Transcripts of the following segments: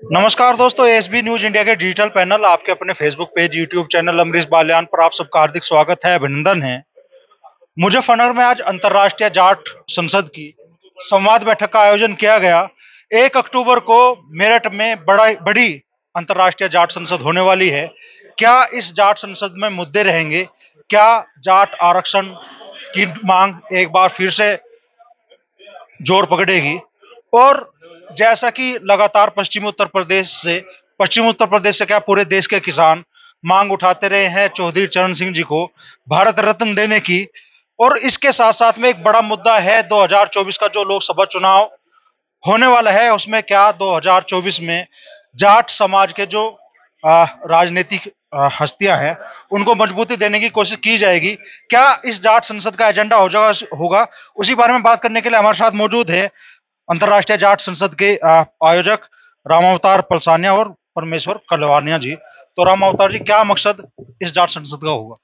नमस्कार दोस्तों, SB news India के डिजिटल पैनल आपके अपने Facebook page, YouTube channel Amrish Balyan पर आप सबका हार्दिक स्वागत है, अभिनंदन है। मुजफ्फरनगर में आज अंतर्राष्ट्रीय जाट संसद की संवाद बैठक का आयोजन किया गया। 1 अक्टूबर को मेरठ में बड़ी अंतर्राष्ट्रीय जाट संसद होने वाली है। क्या इस जाट संसद में मुद्दे रहेंगे? क्या जाट आरक्षण की मांग एक बार फिर से जोर पकड़ेगी? और जैसा कि लगातार पश्चिमी उत्तर प्रदेश से क्या पूरे देश के किसान मांग उठाते रहे हैं चौधरी चरण सिंह जी को भारत रत्न देने की। और इसके साथ साथ में एक बड़ा मुद्दा है 2024 का जो लोकसभा चुनाव होने वाला है, उसमें क्या 2024 में जाट समाज के जो राजनीतिक हस्तियां हैं उनको मजबूती देने की कोशिश की जाएगी? क्या इस जाट संसद का एजेंडा होगा? उसी बारे में बात करने के लिए हमारे साथ मौजूद है अंतर्राष्ट्रीय जाट संसद के आयोजक रामावतार पलसानिया और परमेश्वर कलवानिया जी। तो रामावतार जी, क्या मकसद इस जाट संसद का होगा?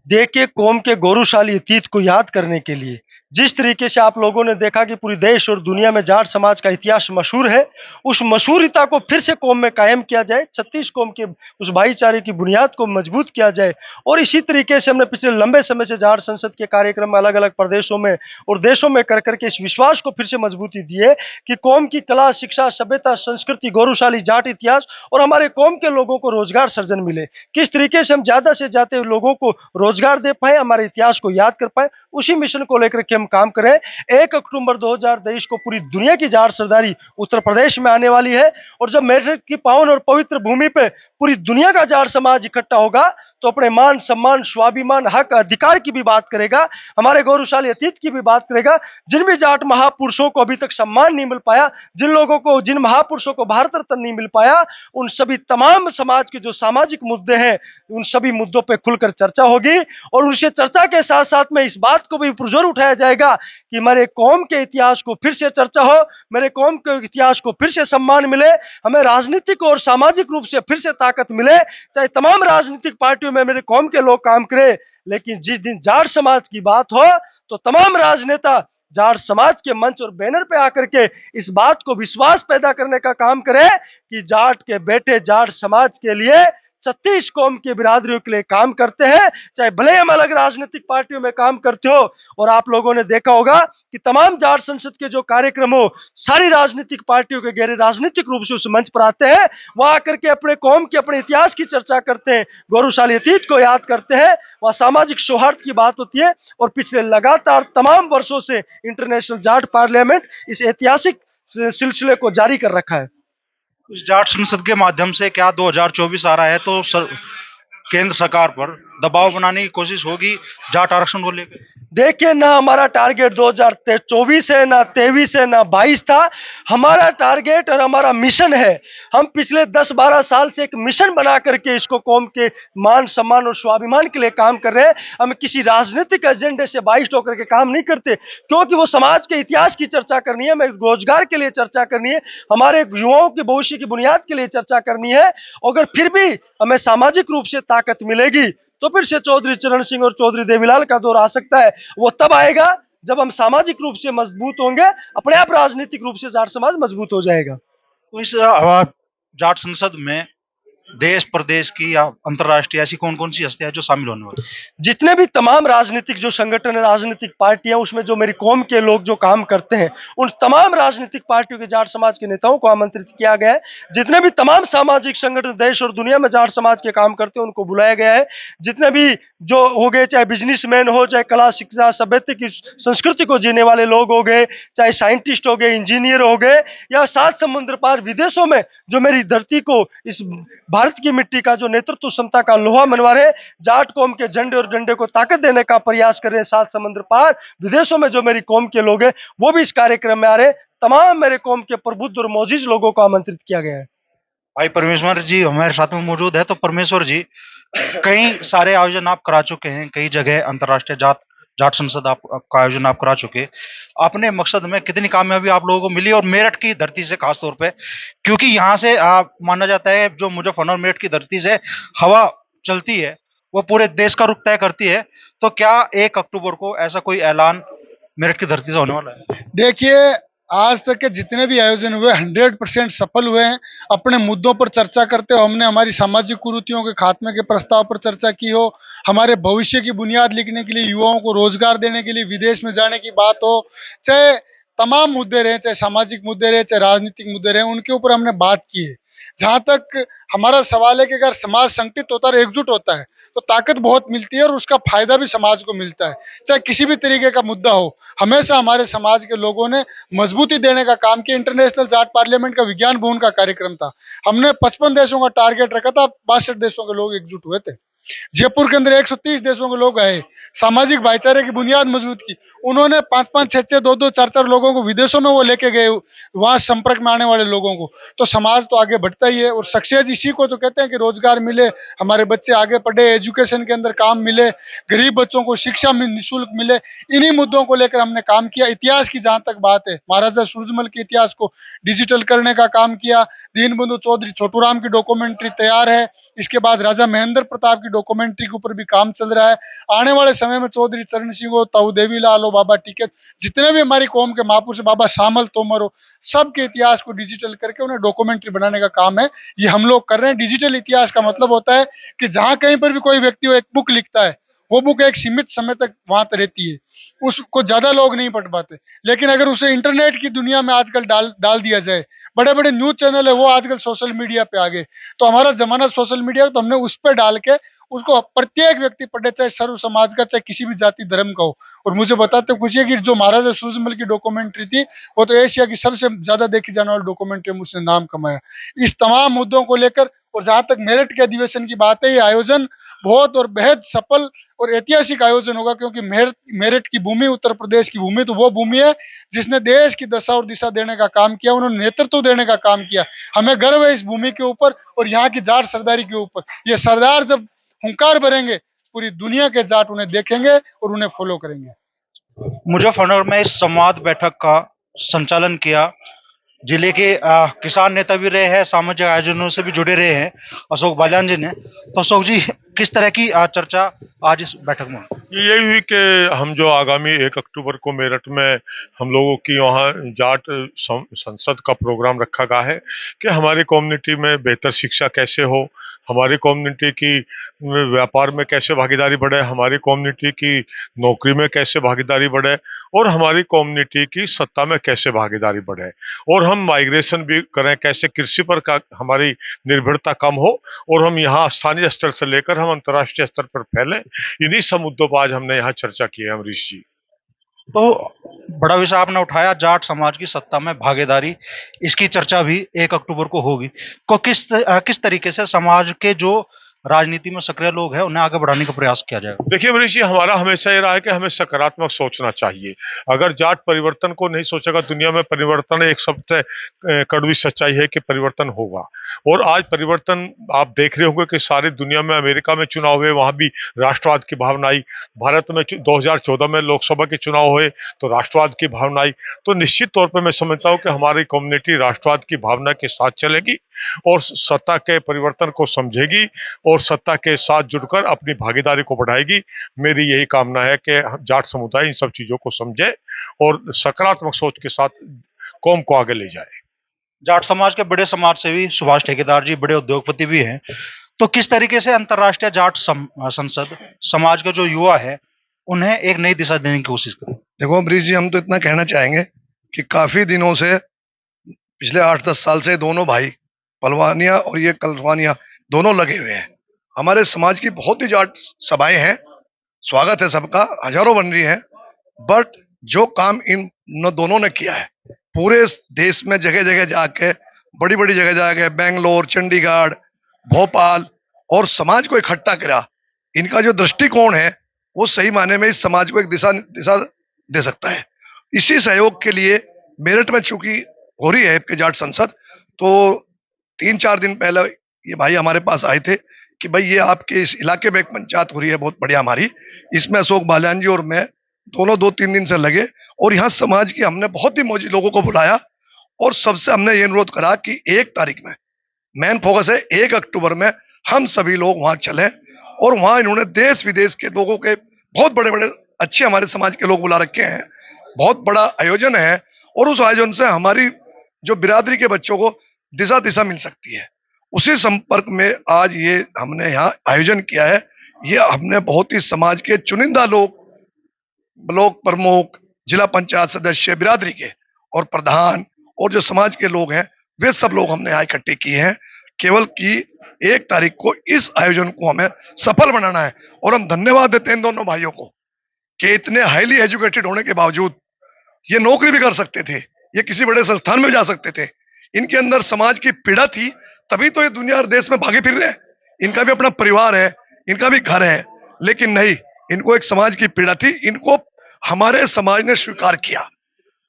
देखिए, कौम के गौरवशाली अतीत को याद करने के लिए जिस तरीके से आप लोगों ने देखा कि पूरी देश और दुनिया में जाट समाज का इतिहास मशहूर है, उस मशहूरियता को फिर से कौम में कायम किया जाए, 36 कौम के उस भाईचारे की बुनियाद को मजबूत किया जाए। और इसी तरीके से हमने पिछले लंबे समय से जाट संसद के कार्यक्रम अलग अलग प्रदेशों में और देशों में कर करके इस विश्वास को फिर से मजबूती दी है कि कौम की कला, शिक्षा, सभ्यता, संस्कृति, गौरवशाली जाट इतिहास और हमारे कौम के लोगों को रोजगार सर्जन मिले। किस तरीके से हम ज्यादा से ज्यादा लोगों को रोजगार दे पाए, हमारे इतिहास को याद कर पाए, उसी मिशन को लेकर के हम काम करें। 1 अक्टूबर 2023 को पूरी दुनिया की जाट सरदारी उत्तर प्रदेश में आने वाली है। और जब मेरठ की पावन और पवित्र भूमि पे पूरी दुनिया का जाट समाज इकट्ठा होगा तो अपने मान, सम्मान, स्वाभिमान, हक, अधिकार की भी बात करेगा, हमारे गौरवशाली अतीत की भी बात करेगा। जिन भी जाट महापुरुषों को अभी तक सम्मान नहीं मिल पाया, जिन महापुरुषों को भारत रत्न नहीं मिल पाया, उन सभी तमाम समाज के जो सामाजिक मुद्दे हैं, उन सभी मुद्दों पर खुलकर चर्चा होगी। और उनसे चर्चा के साथ साथ में इस बात को भी पुरजोर उठाया जाएगा कि मेरे कौम के इतिहास को फिर से चर्चा हो, मेरे कौम के इतिहास को फिर से सम्मान मिले, हमें राजनीतिक और सामाजिक रूप से फिर से ताकत मिले। चाहे तमाम राजनीतिक पार्टियों में मेरे कौम के लोग काम करें, लेकिन जिस दिन जाट समाज की बात हो तो तमाम राजनेता जाट समाज के मंच और बैनर पे आकर के इस बात को विश्वास पैदा करने का काम करें कि जाट के बेटे जाट समाज के लिए, 36 कौम की बिरादरियों के लिए काम करते हैं, चाहे भले हम अलग राजनीतिक पार्टियों में काम करते हो। और आप लोगों ने देखा होगा कि तमाम जाट संसद के जो कार्यक्रम हो, सारी राजनीतिक पार्टियों के गैर राजनीतिक रूप से उस मंच पर आते हैं, वहां आकर के अपने कौम के, अपने इतिहास की चर्चा करते हैं, गौरवशाली अतीत को याद करते हैं, वहां सामाजिक सौहार्द की बात होती है। और पिछले लगातार तमाम वर्षों से इंटरनेशनल जाट पार्लियामेंट इस ऐतिहासिक सिलसिले को जारी कर रखा है। इस जाट संसद के माध्यम से क्या 2024 आ रहा है तो केंद्र सरकार पर दबाव बनाने की कोशिश होगी जाट आरक्षण को लेकर? देखिए, ना हमारा टारगेट 2024 है, ना 23 है, ना 22 था। हमारा टारगेट और हमारा मिशन है, हम पिछले 10-12 साल से एक मिशन बना करके इसको कौम के मान, सम्मान और स्वाभिमान के लिए काम कर रहे हैं। हम किसी राजनीतिक एजेंडे से बाइस्ट होकर के काम नहीं करते, क्योंकि वो समाज के इतिहास की चर्चा करनी है, हमें रोजगार के लिए चर्चा करनी है, हमारे युवाओं के भविष्य की बुनियाद के लिए चर्चा करनी है। अगर फिर भी हमें सामाजिक रूप से ताकत मिलेगी तो फिर से चौधरी चरण सिंह और चौधरी देवीलाल का दौर आ सकता है। वो तब आएगा जब हम सामाजिक रूप से मजबूत होंगे, अपने आप राजनीतिक रूप से जाट समाज मजबूत हो जाएगा। तो इस जाट संसद में देश प्रदेश की या अंतर्राष्ट्रीय ऐसी कौन कौन सी हस्तियां हैं जो शामिल होने वाली? जितने भी तमाम राजनीतिक जो संगठन है, राजनीतिक पार्टियां, उसमें जो मेरी कौम के लोग जो काम करते हैं, उन तमाम राजनीतिक पार्टियों के जाट समाज के नेताओं को आमंत्रित किया गया है। जितने भी तमाम सामाजिक संगठन देश और दुनिया में जाट समाज के काम करते हैं, उनको बुलाया गया है। जितने भी जो हो गए, चाहे बिजनेसमैन हो, चाहे कला, शिक्षा, सभ्यता की संस्कृति को जीने वाले लोग हो गए, चाहे साइंटिस्ट हो गए, इंजीनियर हो गए, या 7 समुद्र पार विदेशों में जो मेरी धरती को, इस भारत की मिट्टी का जो नेतृत्व क्षमता का लोहा मनवा रहे, जाट कौम के झंडे और डंडे को ताकत देने का प्रयास कर रहे हैं, 7 समुद्र पार विदेशों में जो मेरी कौम के लोग हैं, वो भी इस कार्यक्रम में आ रहे हैं। तमाम मेरे कौम के प्रबुद्ध और मोजिज लोगों को आमंत्रित किया गया है। भाई परमेश्वर जी हमारे साथ में मौजूद है। तो परमेश्वर जी, कई सारे आयोजन आप करा चुके हैं, कई जगह अंतर्राष्ट्रीय जाट जाट संसद का आयोजन आप करा चुके। अपने मकसद में कितनी कामयाबी आप लोगों को मिली, और मेरठ की धरती से खास तौर पे, क्योंकि यहाँ से माना जाता है जो मुजफ्फरनगर मेरठ की धरती से हवा चलती है वो पूरे देश का रुख तय करती है। तो क्या 1 अक्टूबर को ऐसा कोई ऐलान मेरठ की धरती से होने वाला है? देखिए, आज तक के जितने भी आयोजन हुए 100% सफल हुए हैं। अपने मुद्दों पर चर्चा करते हो, हमने हमारी सामाजिक कुरीतियों के खात्मे के प्रस्ताव पर चर्चा की हो, हमारे भविष्य की बुनियाद लिखने के लिए, युवाओं को रोजगार देने के लिए विदेश में जाने की बात हो, चाहे तमाम मुद्दे रहे, चाहे सामाजिक मुद्दे रहे, चाहे राजनीतिक मुद्दे रहे, उनके ऊपर हमने बात की है। जहां तक हमारा सवाल है कि अगर समाज संगठित होता है, एकजुट होता है, तो ताकत बहुत मिलती है और उसका फायदा भी समाज को मिलता है। चाहे किसी भी तरीके का मुद्दा हो, हमेशा हमारे समाज के लोगों ने मजबूती देने का काम किया। इंटरनेशनल जाट पार्लियामेंट का विज्ञान भवन का कार्यक्रम था, हमने 55 देशों का टारगेट रखा था, 62 देशों के लोग एकजुट हुए थे। जयपुर के अंदर 130 देशों के लोग आए, सामाजिक भाईचारे की बुनियाद मजबूत की। उन्होंने 5-5, 6-6, 2-2, 4-4 लोगों को विदेशों में वो लेके गए, वहां संपर्क में आने वाले लोगों को। तो समाज तो आगे बढ़ता ही है, और सक्सेस इसी को तो कहते हैं कि रोजगार मिले, हमारे बच्चे आगे पढ़े, एजुकेशन के अंदर काम मिले, गरीब बच्चों को शिक्षा में निःशुल्क मिले। इन्हीं मुद्दों को लेकर हमने काम किया। इतिहास की जहां तक बात है, महाराजा सूरजमल के इतिहास को डिजिटल करने का काम किया। दीनबंधु चौधरी छोटूराम की डॉक्यूमेंट्री तैयार है। इसके बाद राजा महेंद्र प्रताप की डॉक्यूमेंट्री के ऊपर भी काम चल रहा है। आने वाले समय में चौधरी चरण सिंह हो, ताऊ देवीलाल हो, बाबा टिकैत, जितने भी हमारी कौम के महापुरुष, बाबा शामल तोमर हो, सबके इतिहास को डिजिटल करके उन्हें डॉक्यूमेंट्री बनाने का काम है, ये हम लोग कर रहे हैं। डिजिटल इतिहास का मतलब होता है कि जहां कहीं पर भी कोई व्यक्ति एक बुक लिखता है, वो बुक एक सीमित समय तक वहां तक रहती है, उसको ज्यादा लोग नहीं पढ़ पाते। लेकिन अगर उसे इंटरनेट की दुनिया में आजकल डाल डाल दिया जाए, बड़े बड़े न्यूज चैनल है वो आजकल सोशल मीडिया पे आ गए, तो हमारा जमाना सोशल मीडिया, तो हमने उस पर डाल के उसको प्रत्येक व्यक्ति पढ़े, चाहे सर्व समाज का, चाहे किसी भी जाति धर्म का हो। और मुझे बताते खुशी है कि जो महाराजा सूरजमल की डॉक्यूमेंट्री थी, वो तो एशिया की सबसे ज्यादा देखी जाने वाली डॉक्यूमेंट्री में उसने नाम कमाया। इस तमाम मुद्दों को लेकर, और जहां तक मेरठ के अधिवेशन की बात है, ये आयोजन बहुत और बेहद सफल और ऐतिहासिक आयोजन होगा, क्योंकि मेरठ की भूमि, उत्तर प्रदेश की भूमि, तो वो भूमि है जिसने देश की दशा और दिशा देने का काम किया, उन्होंने नेतृत्व देने का काम किया। हमें गर्व है इस भूमि के ऊपर और यहाँ की जाट सरदारी के ऊपर। ये सरदार जब हुंकार भरेंगे, पूरी दुनिया के जाट उन्हें देखेंगे और उन्हें फॉलो करेंगे। मुजफ्फरनगर में इस संवाद बैठक का संचालन किया, जिले के किसान नेता भी रहे हैं, सामाजिक आयोजनों से भी जुड़े रहे हैं, अशोक बालियान जी ने। तो अशोक जी, किस तरह की चर्चा आज इस बैठक में? यही हुई कि हम जो आगामी 1 अक्टूबर को मेरठ में हम लोगों की वहाँ जाट संसद का प्रोग्राम रखा गया है कि हमारी कम्युनिटी में बेहतर शिक्षा कैसे हो, हमारी कम्युनिटी की व्यापार में कैसे भागीदारी बढ़े, हमारी कम्युनिटी की नौकरी में कैसे भागीदारी बढ़े, और हमारी कम्युनिटी की सत्ता में कैसे भागीदारी बढ़े, और हम माइग्रेशन भी करें, कैसे कृषि पर हमारी निर्भरता कम हो, और हम यहाँ स्थानीय स्तर से लेकर हम अंतर्राष्ट्रीय स्तर पर फैलें। इन्हीं सब मुद्दों पर आज हमने यहाँ चर्चा की है अमरीश जी। तो बड़ा विषय आपने उठाया, जाट समाज की सत्ता में भागीदारी, इसकी चर्चा भी 1 अक्टूबर को होगी। को किस तरीके से समाज के जो राजनीति में सक्रिय लोग हैं उन्हें आगे बढ़ाने का प्रयास किया जाएगा? देखिए अमरीश जी, हमारा हमेशा ये रहा है कि हमें सकारात्मक सोचना चाहिए। अगर जाट परिवर्तन को नहीं सोचेगा, दुनिया में परिवर्तन एक सबसे कड़वी सच्चाई है कि परिवर्तन होगा। और आज परिवर्तन आप देख रहे होंगे कि सारी दुनिया में, अमेरिका में चुनाव हुए, वहां भी राष्ट्रवाद की भावना आई। भारत में 2014 में लोकसभा के चुनाव हुए तो राष्ट्रवाद की भावना आई। तो निश्चित तौर पर मैं समझता हूँ कि हमारी कम्युनिटी राष्ट्रवाद की भावना के साथ चलेगी और सत्ता के परिवर्तन को समझेगी और सत्ता के साथ जुड़कर अपनी भागीदारी को बढ़ाएगी। मेरी यही कामना है कि जाट समुदाय इन सब चीजों को समझे और सकारात्मक सोच के साथ कौम को आगे ले जाए। जाट समाज के बड़े समाज सेवी सुभाष ठेकेदार जी बड़े उद्योगपति भी हैं, तो किस तरीके से अंतर्राष्ट्रीय जाट संसद समाज के जो युवा है उन्हें एक नई दिशा देने की कोशिश करें? देखो अमरीश जी, हम तो इतना कहना चाहेंगे कि काफी दिनों से, पिछले 8-10 साल से दोनों भाई पलवानिया और ये कलवानिया दोनों लगे हुए हैं। हमारे समाज की बहुत ही जाट सभाएं हैं, स्वागत है सबका, हजारों बन रही हैं। बट जो काम इन दोनों ने किया है, पूरे देश में जगह जगह जाके, बड़ी बड़ी जगह जाके, बेंगलोर, चंडीगढ़, भोपाल, और समाज को इकट्ठा करा, इनका जो दृष्टिकोण है वो सही मायने में इस समाज को एक दिशा दे सकता है। इसी सहयोग के लिए मेरठ में चूंकि हो रही है आपके जाट संसद, तो 3-4 दिन पहले ये भाई हमारे पास आए थे कि भाई ये आपके इस इलाके में एक पंचायत हो रही है बहुत बढ़िया हमारी, इसमें अशोक बालियान जी और मैं दोनों 2-3 दिन से लगे, और यहाँ समाज की हमने बहुत ही मौजी लोगों को बुलाया और सबसे हमने ये अनुरोध करा कि 1 तारीख में मेन फोकस है, 1 अक्टूबर में हम सभी लोग वहां चले, और वहां इन्होंने देश विदेश के लोगों के बहुत बड़े बड़े अच्छे हमारे समाज के लोग बुला रखे हैं, बहुत बड़ा आयोजन है, और उस आयोजन से हमारी जो बिरादरी के बच्चों को दिशा दिशा मिल सकती है। उसी संपर्क में आज ये हमने यहाँ आयोजन किया है। ये हमने बहुत ही समाज के चुनिंदा लोग, ब्लॉक प्रमुख, जिला पंचायत सदस्य, बिरादरी के और प्रधान और जो समाज के लोग हैं, वे सब लोग हमने यहाँ इकट्ठे किए हैं केवल कि 1 तारीख को इस आयोजन को हमें सफल बनाना है। और हम धन्यवाद देते हैं इन दोनों भाइयों को कि इतने हाईली एजुकेटेड होने के बावजूद ये नौकरी भी कर सकते थे, ये किसी बड़े संस्थान में जा सकते थे। इनके अंदर समाज की पीड़ा थी, तभी तो ये दुनिया और देश में भागे फिर रहे हैं। इनका भी अपना परिवार है, इनका भी घर है, लेकिन नहीं, इनको एक समाज की पीड़ा थी। इनको हमारे समाज ने स्वीकार किया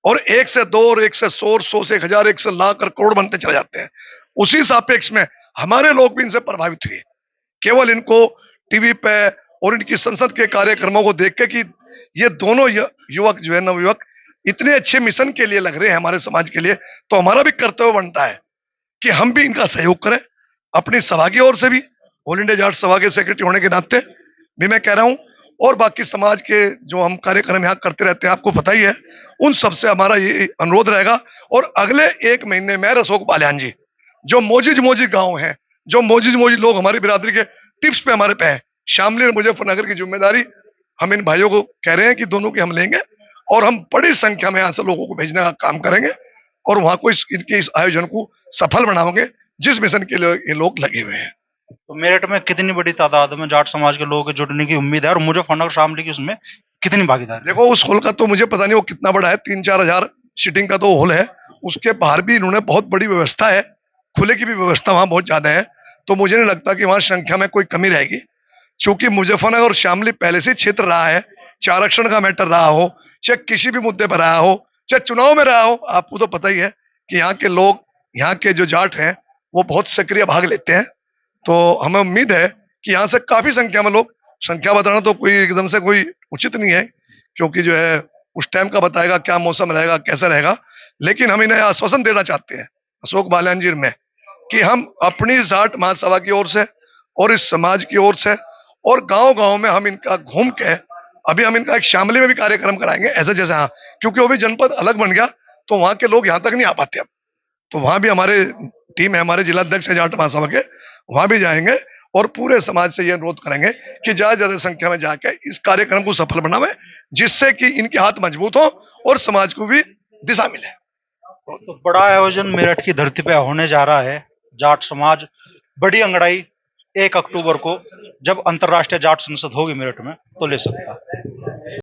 और 1 से 2 और 1 से 100 और 100 से 1000, 1 से लाख और करोड़ बनते चले जाते हैं। उसी सापेक्ष में हमारे लोग भी इनसे प्रभावित हुए। केवल इनको टीवी पे और इनकी संसद के कार्यक्रमों को देख के कि ये दोनों युवक जो है, नवयुवक इतने अच्छे मिशन के लिए लग रहे हैं हमारे समाज के लिए, तो हमारा भी कर्तव्य बनता है कि हम भी इनका सहयोग करें। अपनी सभा की ओर से भी, ऑल इंडिया जाट सभा के सेक्रेटरी होने के नाते भी मैं कह रहा हूं, और बाकी समाज के जो हम कार्यक्रम यहाँ करते रहते हैं, आपको पता ही है, उन सबसे हमारा ये अनुरोध रहेगा। और अगले 1 महीने में अशोक बालियान जी, जो मोजी गांव हैं, जो मोजी लोग हमारी बिरादरी के टिप्स पे हमारे पे हैं, शामली और मुजफ्फरनगर की जिम्मेदारी हम इन भाइयों को कह रहे हैं कि दोनों की हम लेंगे और हम बड़ी संख्या में यहाँ से लोगों को भेजने का काम करेंगे और वहां को इनके इस आयोजन को सफल बनाओगे जिस मिशन के लिए ये लोग लगे हुए हैं। तो मेरठ में कितनी बड़ी तादाद में जाट समाज के लोगों के जुड़ने की उम्मीद है और मुजफ्फरनगर शामली की उसमें कितनी भागीदारी? देखो, उस हॉल का तो मुझे पता नहीं वो कितना बड़ा है, 3-4 हजार सीटिंग का तो हॉल है। उसके बाहर भी इन्होंने बहुत बड़ी व्यवस्था है, खुले की भी व्यवस्था वहां बहुत ज्यादा है। तो मुझे नहीं लगता कि वहां संख्या में कोई कमी रहेगी, क्योंकि मुजफ्फरनगर और शामली पहले से क्षेत्र रहा है, चाहे आरक्षण का मैटर रहा हो, चाहे किसी भी मुद्दे पर रहा हो, चाहे चुनाव में रहा हो। आपको तो पता ही है कि यहाँ के लोग, यहाँ के जो जाट हैं, वो बहुत सक्रिय भाग लेते हैं। तो हमें उम्मीद है कि यहाँ से काफी संख्या में लोग, संख्या बताना तो कोई एकदम से कोई उचित नहीं है, क्योंकि जो है उस टाइम का बताएगा क्या मौसम रहेगा, कैसा रहेगा। लेकिन हम इन्हें आश्वासन देना चाहते हैं, अशोक बालियान जी में, कि हम अपनी जाट महासभा की ओर से और इस समाज की ओर से और गांव-गांव में हम इनका घूम के, अभी हम इनका एक शामली में भी कार्यक्रम कराएंगे ऐसे जैसे, हाँ, क्योंकि वो भी जनपद अलग बन गया तो वहां के लोग यहाँ तक नहीं आ पाते अब। तो वहां भी हमारे टीम है, हमारे जिला अध्यक्ष है जाट महासभा के, वहां भी जाएंगे और पूरे समाज से ये अनुरोध करेंगे कि ज्यादा संख्या में जाके इस कार्यक्रम को सफल बनावे, जिससे कि इनके हाथ मजबूत हो और समाज को भी दिशा मिले। तो बड़ा आयोजन मेरठ की धरती पे होने जा रहा है। जाट समाज बड़ी अंगड़ाई 1 अक्टूबर को, जब अंतर्राष्ट्रीय जाट संसद होगी मेरठ में, तो ले सकता है।